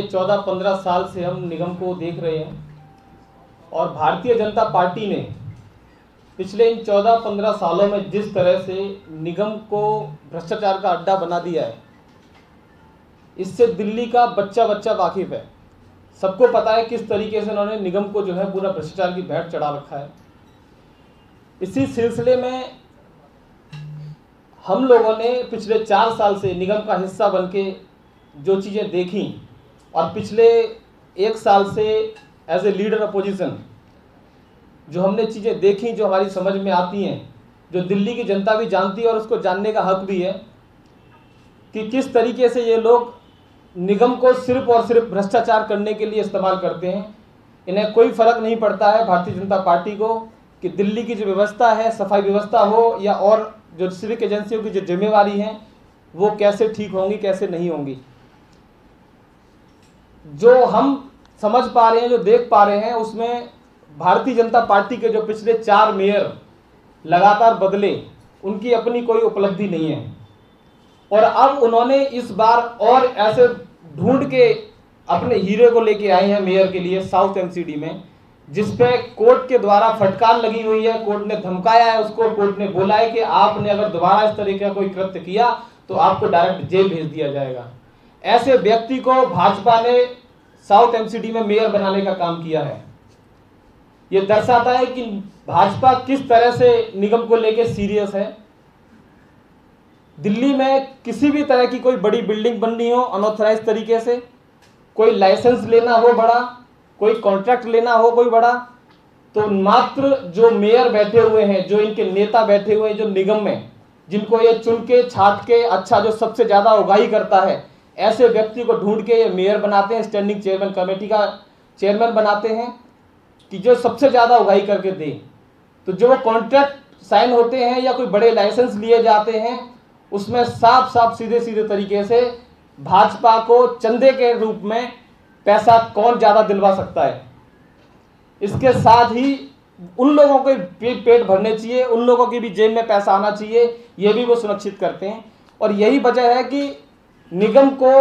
14-15 साल से हम निगम को देख रहे हैं और भारतीय जनता पार्टी ने पिछले इन 14-15 सालों में जिस तरह से निगम को भ्रष्टाचार का अड्डा बना दिया है, इससे दिल्ली का बच्चा बच्चा वाकिफ है। सबको पता है किस तरीके से उन्होंने निगम को जो है पूरा भ्रष्टाचार की भेंट चढ़ा रखा है। इसी सिलसिले में हम लोगों ने पिछले 4 साल से निगम का हिस्सा बनके जो चीज़ें देखी और पिछले 1 साल से एज ए लीडर अपोजिशन जो हमने चीज़ें देखी, जो हमारी समझ में आती हैं, जो दिल्ली की जनता भी जानती है और उसको जानने का हक भी है कि किस तरीके से ये लोग निगम को सिर्फ और सिर्फ भ्रष्टाचार करने के लिए इस्तेमाल करते हैं। इन्हें कोई फ़र्क नहीं पड़ता है भारतीय जनता पार्टी को कि दिल्ली की जो व्यवस्था है, सफाई व्यवस्था हो या और जो सिविक एजेंसियों की जो जिम्मेवारी हैं वो कैसे ठीक होंगी, कैसे नहीं होंगी। जो हम समझ पा रहे हैं, जो देख पा रहे हैं, उसमें भारतीय जनता पार्टी के जो पिछले 4 मेयर लगातार बदले, उनकी अपनी कोई उपलब्धि नहीं है और अब उन्होंने इस बार और ऐसे ढूंढ के अपने हीरे को लेके आए हैं मेयर के लिए साउथ एमसीडी में, जिसपे कोर्ट के द्वारा फटकार लगी हुई है। कोर्ट ने धमकाया है उसको, कोर्ट ने बोला है कि आपने अगर दोबारा इस तरह का कोई कृत्य किया तो आपको डायरेक्ट जेल भेज दिया जाएगा। ऐसे व्यक्ति को भाजपा ने साउथ एमसीडी में मेयर बनाने का काम किया है। यह दर्शाता है कि भाजपा किस तरह से निगम को लेके सीरियस है। दिल्ली में किसी भी तरह की कोई बड़ी बिल्डिंग बननी हो अनऑथराइज तरीके से, कोई लाइसेंस लेना हो बड़ा, कोई कॉन्ट्रैक्ट लेना हो कोई बड़ा, तो मात्र जो मेयर बैठे हुए हैं, जो इनके नेता बैठे हुए हैं जो निगम में, जिनको ये चुन के छाट के अच्छा जो सबसे ज़्यादा उगाही करता है, ऐसे व्यक्ति को ढूंढ के ये मेयर बनाते हैं, स्टैंडिंग चेयरमैन कमेटी का चेयरमैन बनाते हैं कि जो सबसे ज़्यादा उगाही करके दे। तो जो वो कॉन्ट्रैक्ट साइन होते हैं या कोई बड़े लाइसेंस लिए जाते हैं, उसमें साफ साफ सीधे सीधे तरीके से भाजपा को चंदे के रूप में पैसा कौन ज़्यादा दिलवा सकता है। इसके साथ ही उन लोगों के पेट भरने चाहिए, उन लोगों की भी जेब में पैसा आना चाहिए, ये भी वो सुनिश्चित करते हैं। और यही वजह है कि निगम को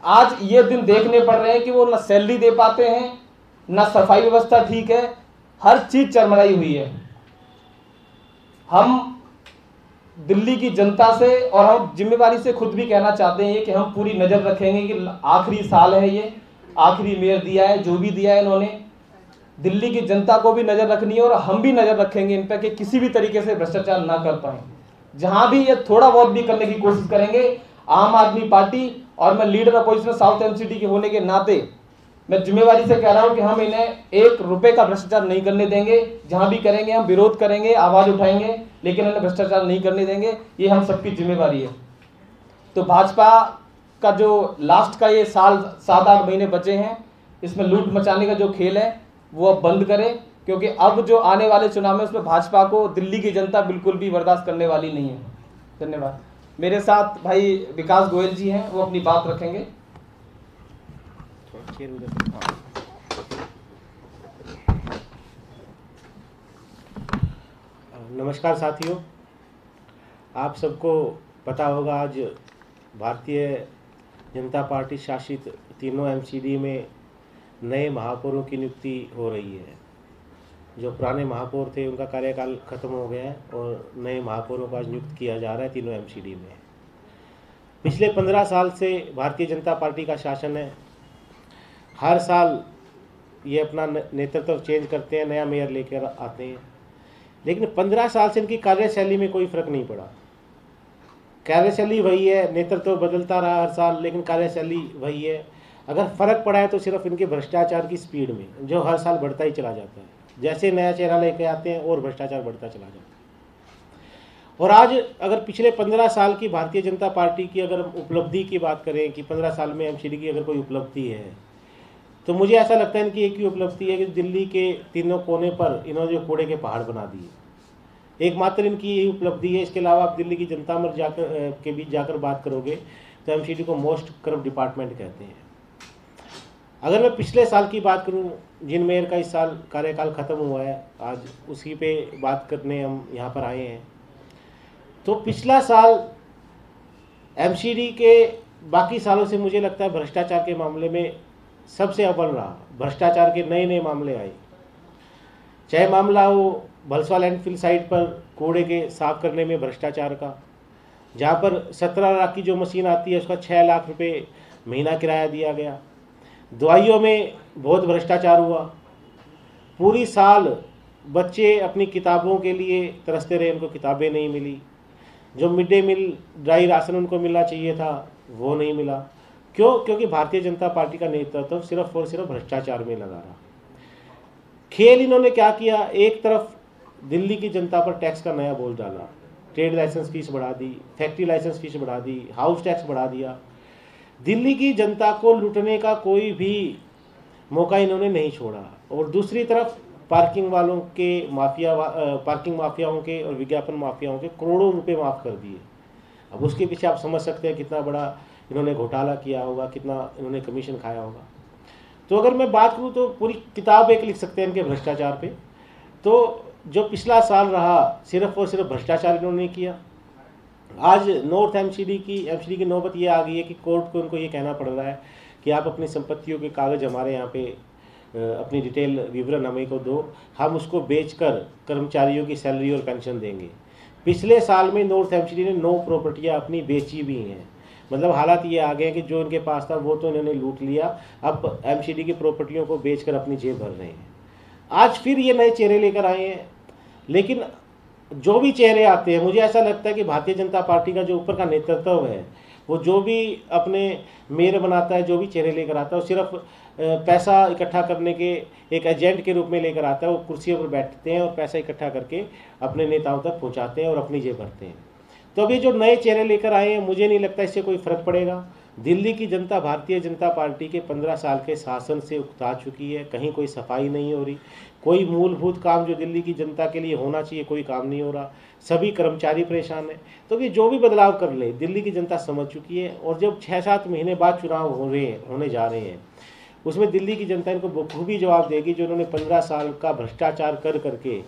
आज ये दिन देखने पड़ रहे हैं कि वो ना सैलरी दे पाते हैं, ना सफाई व्यवस्था ठीक है, हर चीज़ चरमराई हुई है। हम दिल्ली की जनता से और हम जिम्मेवारी से खुद भी कहना चाहते हैं कि हम पूरी नज़र रखेंगे कि आखिरी साल है, ये आखिरी मेयर दिया है, जो भी दिया है इन्होंने, दिल्ली की जनता को भी नज़र रखनी है और हम भी नज़र रखेंगे इन पर कि किसी भी तरीके से भ्रष्टाचार ना कर पाए। जहां भी ये थोड़ा बहुत भी करने की कोशिश करेंगे, आम आदमी पार्टी और मैं लीडर अपोजिशन साउथ एमसीडी के होने के नाते मैं जिम्मेवारी से कह रहा हूं कि हम इन्हें 1 रुपए का भ्रष्टाचार नहीं करने देंगे। जहां भी करेंगे हम विरोध करेंगे, आवाज उठाएंगे, लेकिन इन्हें भ्रष्टाचार नहीं करने देंगे। ये हम सबकी जिम्मेवारी है। तो भाजपा का जो लास्ट का ये साल 7-8 महीने बचे हैं, इसमें लूट मचाने का जो खेल है वो अब बंद करें, क्योंकि अब जो आने वाले चुनाव में उसमें भाजपा को दिल्ली की जनता बिल्कुल भी बर्दाश्त करने वाली नहीं है। धन्यवाद। मेरे साथ भाई विकास गोयल जी हैं, वो अपनी बात रखेंगे। नमस्कार साथियों, आप सबको पता होगा आज भारतीय जनता पार्टी शासित तीनों एमसीडी में नए महापौरों की नियुक्ति हो रही है। जो पुराने महापौर थे उनका कार्यकाल खत्म हो गया है और नए महापौरों का नियुक्त किया जा रहा है तीनों एमसीडी में। पिछले 15 साल से भारतीय जनता पार्टी का शासन है। हर साल ये अपना नेतृत्व चेंज करते हैं, नया मेयर लेकर आते हैं, लेकिन 15 साल से इनकी कार्यशैली में कोई फर्क नहीं पड़ा। कार्यशैली वही है, नेतृत्व बदलता रहा हर साल, लेकिन कार्यशैली वही है। अगर फर्क पड़ा है तो सिर्फ इनके भ्रष्टाचार की स्पीड में, जो हर साल बढ़ता ही चला जाता है। जैसे नया चेहरा लेके आते हैं और भ्रष्टाचार बढ़ता चला जाता है। और आज अगर पिछले 15 साल की भारतीय जनता पार्टी की अगर उपलब्धि की बात करें कि 15 साल में एमसीडी की अगर कोई उपलब्धि है, तो मुझे ऐसा लगता है इनकी एक ही उपलब्धि है कि दिल्ली के तीनों कोने पर इन्होंने जो कूड़े के पहाड़ बना दिए, एकमात्र इनकी यही उपलब्धि है। इसके अलावा आप दिल्ली की जनता में के बीच जाकर बात करोगे तो एमसीडी को मोस्ट करप्ट डिपार्टमेंट कहते हैं। अगर मैं पिछले साल की बात करूं, जिन मेयर का इस साल कार्यकाल ख़त्म हुआ है, आज उसी पे बात करने हम यहाँ पर आए हैं। तो पिछला साल एमसीडी के बाकी सालों से मुझे लगता है भ्रष्टाचार के मामले में सबसे अव्वल रहा। भ्रष्टाचार के नए नए मामले आए, चाहे मामला हो भलसवा लैंडफिल साइट पर कूड़े के साफ करने में भ्रष्टाचार का, जहाँ पर 17 लाख की जो मशीन आती है उसका 6 लाख रुपए महीना किराया दिया गया। दवाइयों में बहुत भ्रष्टाचार हुआ। पूरी साल बच्चे अपनी किताबों के लिए तरसते रहे, उनको किताबें नहीं मिली। जो mid day meal dry ration उनको मिलना चाहिए था वो नहीं मिला। क्यों? क्योंकि भारतीय जनता पार्टी का नेतृत्व सिर्फ और सिर्फ भ्रष्टाचार में लगा रहा। खेल इन्होंने क्या किया, एक तरफ दिल्ली की जनता पर टैक्स का नया बोझ डाला, ट्रेड लाइसेंस फीस बढ़ा दी, फैक्ट्री लाइसेंस फीस बढ़ा दी, हाउस टैक्स बढ़ा दिया। दिल्ली की जनता को लूटने का कोई भी मौका इन्होंने नहीं छोड़ा। और दूसरी तरफ पार्किंग वालों के पार्किंग माफियाओं के और विज्ञापन माफियाओं के करोड़ों रुपए माफ़ कर दिए। अब उसके पीछे आप समझ सकते हैं कितना बड़ा इन्होंने घोटाला किया होगा, कितना इन्होंने कमीशन खाया होगा। तो अगर मैं बात करूं तो पूरी किताब एक लिख सकते हैं इनके भ्रष्टाचार पे। तो जो पिछला साल रहा सिर्फ और सिर्फ भ्रष्टाचार इन्होंने किया। आज नॉर्थ एमसीडी की नौबत ये आ गई है कि कोर्ट को उनको ये कहना पड़ रहा है कि आप अपनी संपत्तियों के कागज़ हमारे यहाँ पे अपनी डिटेल विवरण हमें को दो, हम उसको बेचकर कर्मचारियों की सैलरी और पेंशन देंगे। पिछले साल में नॉर्थ एमसीडी ने 9 प्रॉपर्टियाँ अपनी बेची भी हैं। मतलब हालात ये आ गए हैं कि जो इनके पास था वो तो इन्होंने लूट लिया, अब एमसीडी की प्रॉपर्टियों को बेचकर अपनी जेब भर रहे हैं। आज फिर ये नए चेहरे लेकर आए हैं, लेकिन जो भी चेहरे आते हैं मुझे ऐसा लगता है कि भारतीय जनता पार्टी का जो ऊपर का नेतृत्व है वो जो भी अपने मेयर बनाता है, जो भी चेहरे लेकर आता है वो सिर्फ पैसा इकट्ठा करने के एक एजेंट के रूप में लेकर आता है। वो कुर्सियों पर बैठते हैं और पैसा इकट्ठा करके अपने नेताओं तक पहुंचाते हैं और अपनी जेब भरते हैं। तो अभी जो नए चेहरे लेकर आए हैं मुझे नहीं लगता इससे कोई फर्क पड़ेगा। दिल्ली की जनता भारतीय जनता पार्टी के 15 साल के शासन से उकता चुकी है। कहीं कोई सफाई नहीं हो रही, कोई मूलभूत काम जो दिल्ली की जनता के लिए होना चाहिए कोई काम नहीं हो रहा, सभी कर्मचारी परेशान हैं। तो ये जो भी बदलाव कर ले दिल्ली की जनता समझ चुकी है। और जब 6-7 महीने बाद चुनाव होने जा रहे हैं उसमें दिल्ली की जनता इनको बखूबी जवाब देगी। जो उन्होंने 15 साल का भ्रष्टाचार कर करके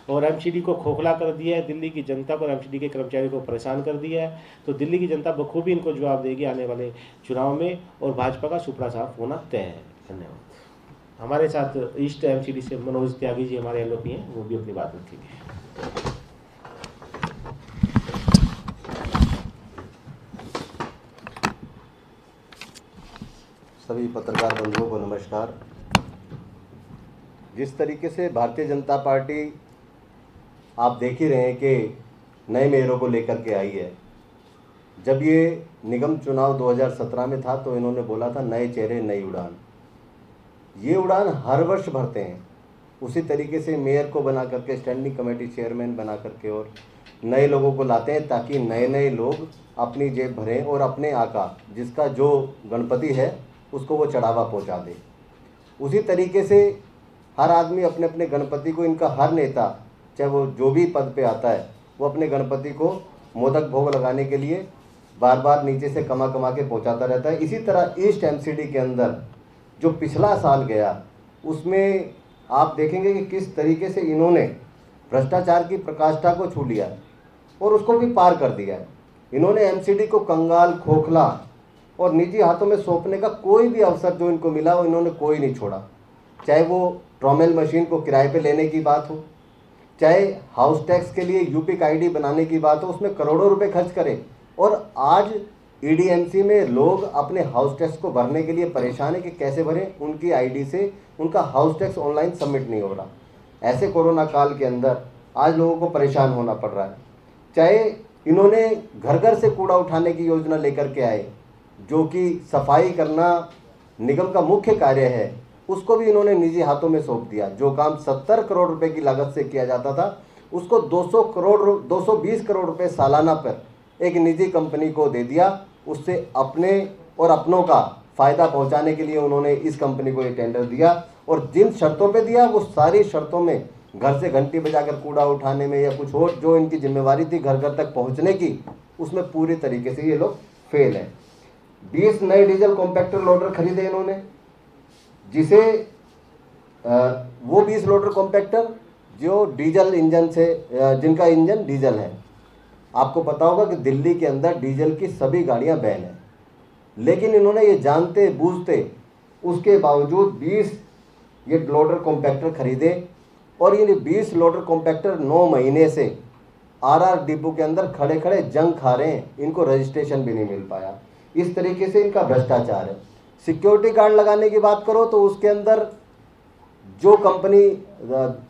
और एमसीडी को खोखला कर दिया है, दिल्ली की जनता को और एमसीडी के कर्मचारियों को परेशान कर दिया है, तो दिल्ली की जनता बखूबी इनको जवाब देगी आने वाले चुनाव में और भाजपा का सुपड़ा साफ होना तय है। धन्यवाद। हमारे साथ ईस्ट एमसीडी से मनोज त्यागी जी हमारे एलओपी हैं, वो भी अपनी बात रखेंगे। सभी पत्रकार बंधुओं को नमस्कार। जिस तरीके से भारतीय जनता पार्टी आप देख ही रहे हैं कि नए मेयरों को लेकर के आई है। जब ये निगम चुनाव 2017 में था तो इन्होंने बोला था नए चेहरे नई उड़ान। ये उड़ान हर वर्ष भरते हैं। उसी तरीके से मेयर को बना करके स्टैंडिंग कमेटी चेयरमैन बना करके और नए लोगों को लाते हैं ताकि नए नए लोग अपनी जेब भरें और अपने आका जिसका जो गणपति है उसको वो चढ़ावा पहुंचा दे। उसी तरीके से हर आदमी अपने अपने गणपति को, इनका हर नेता चाहे वो जो भी पद पे आता है वो अपने गणपति को मोदक भोग लगाने के लिए बार बार नीचे से कमा कमा के पहुंचाता रहता है। इसी तरह ईस्ट एमसीडी के अंदर जो पिछला साल गया उसमें आप देखेंगे कि किस तरीके से इन्होंने भ्रष्टाचार की प्रकाष्ठा को छू लिया और उसको भी पार कर दिया है। इन्होंने एमसीडी को कंगाल, खोखला और निजी हाथों में सौंपने का कोई भी अवसर जो इनको मिला वो इन्होंने कोई नहीं छोड़ा। चाहे वो ट्रॉमेल मशीन को किराए पे लेने की बात हो, चाहे हाउस टैक्स के लिए यूपिक आईडी बनाने की बात हो, उसमें करोड़ों रुपए खर्च करें। और आज ईडीएमसी में लोग अपने हाउस टैक्स को भरने के लिए परेशान है कि कैसे भरें, उनकी आईडी से उनका हाउस टैक्स ऑनलाइन सबमिट नहीं हो रहा। ऐसे कोरोना काल के अंदर आज लोगों को परेशान होना पड़ रहा है। चाहे इन्होंने घर घर से कूड़ा उठाने की योजना लेकर के आए, जो कि सफाई करना निगम का मुख्य कार्य है, उसको भी इन्होंने निजी हाथों में सौंप दिया। जो काम 70 करोड़ रुपए की लागत से किया जाता था उसको 220 करोड़ रुपए सालाना पर एक निजी कंपनी को दे दिया। उससे अपने और अपनों का फ़ायदा पहुंचाने के लिए उन्होंने इस कंपनी को ये टेंडर दिया और जिन शर्तों पे दिया वो सारी शर्तों में घर से घंटी बजाकर कूड़ा उठाने में या कुछ और जो इनकी जिम्मेवारी थी घर घर तक पहुंचने की, उसमें पूरी तरीके से ये लोग फेल हैं। 20 नए डीजल कॉम्पैक्टर लोडर खरीदे इन्होंने, जिसे वो 20 लोडर कॉम्पैक्टर जो डीजल इंजन से जिनका इंजन डीजल है। आपको पता होगा कि दिल्ली के अंदर डीजल की सभी गाड़ियां बैन हैं। लेकिन इन्होंने ये जानते बूझते उसके बावजूद 20 ये लोडर कॉम्पैक्टर खरीदे और ये 20 लोडर कॉम्पैक्टर 9 महीने से आरआर डिपो के अंदर खड़े खड़े जंग खा रहे हैं, इनको रजिस्ट्रेशन भी नहीं मिल पाया। इस तरीके से इनका भ्रष्टाचार है। सिक्योरिटी गार्ड लगाने की बात करो तो उसके अंदर जो कंपनी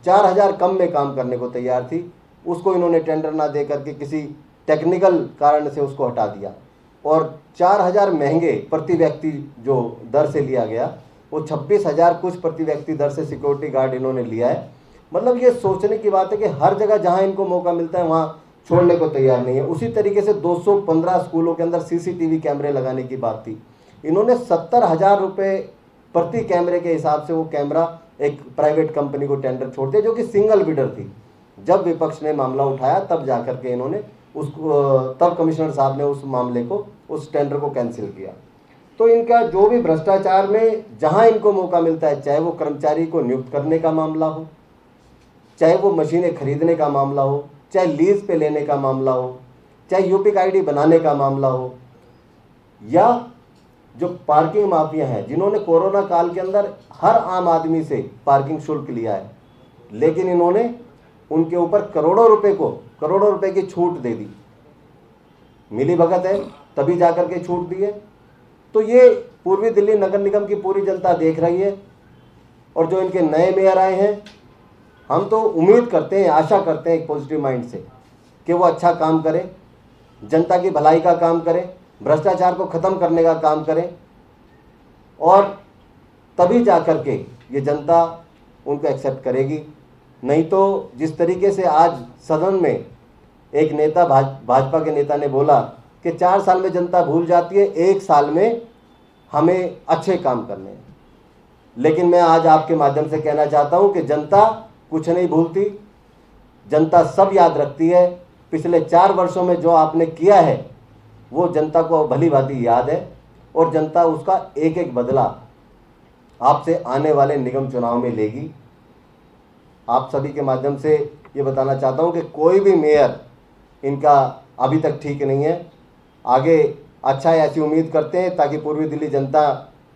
4000 कम में काम करने को तैयार थी उसको इन्होंने टेंडर ना दे करके किसी टेक्निकल कारण से उसको हटा दिया और 4000 महंगे प्रति व्यक्ति जो दर से लिया गया वो 26,000 कुछ प्रति व्यक्ति दर से सिक्योरिटी गार्ड इन्होंने लिया है। मतलब ये सोचने की बात है कि हर जगह जहां इनको मौका मिलता है वहां छोड़ने को तैयार नहीं है। उसी तरीके से 215 स्कूलों के अंदर सीसीटीवी कैमरे लगाने की बात थी, इन्होंने 70,000 रुपये प्रति कैमरे के हिसाब से वो कैमरा एक प्राइवेट कंपनी को टेंडर छोड़ दिया जो कि सिंगल बिडर थी। जब विपक्ष ने मामला उठाया तब जाकर के इन्होंने उसको तब कमिश्नर साहब ने उस मामले को उस टेंडर को कैंसिल किया। तो इनका जो भी भ्रष्टाचार में जहां इनको मौका मिलता है, चाहे वो कर्मचारी को नियुक्त करने का मामला हो, चाहे वो मशीनें खरीदने का मामला हो, चाहे लीज पे लेने का मामला हो, चाहे यूपीक आईडी बनाने का मामला हो, या जो पार्किंग माफिया हैं जिन्होंने कोरोना काल के अंदर हर आम आदमी से पार्किंग शुल्क लिया है लेकिन इन्होंने उनके ऊपर करोड़ों रुपए की छूट दे दी। मिली भगत है तभी जाकर के छूट दी है। तो ये पूर्वी दिल्ली नगर निगम की पूरी जनता देख रही है और जो इनके नए मेयर आए हैं, हम तो उम्मीद करते हैं, आशा करते हैं एक पॉजिटिव माइंड से कि वो अच्छा काम करें, जनता की भलाई का काम करें, भ्रष्टाचार को ख़त्म करने का काम करें और तभी जाकर के ये जनता उनको एक्सेप्ट करेगी। नहीं तो जिस तरीके से आज सदन में एक नेता भाजपा के नेता ने बोला कि 4 साल में जनता भूल जाती है, 1 साल में हमें अच्छे काम करने हैं। लेकिन मैं आज आपके माध्यम से कहना चाहता हूं कि जनता कुछ नहीं भूलती, जनता सब याद रखती है। पिछले 4 वर्षों में जो आपने किया है वो जनता को भली भांति याद है और जनता उसका एक एक बदला आपसे आने वाले निगम चुनाव में लेगी। आप सभी के माध्यम से ये बताना चाहता हूं कि कोई भी मेयर इनका अभी तक ठीक नहीं है। आगे अच्छा है ऐसी उम्मीद करते हैं ताकि पूर्वी दिल्ली जनता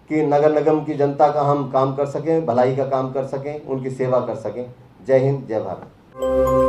की, नगर निगम की जनता का हम काम कर सकें, भलाई का काम कर सकें, उनकी सेवा कर सकें। जय हिंद, जय भारत।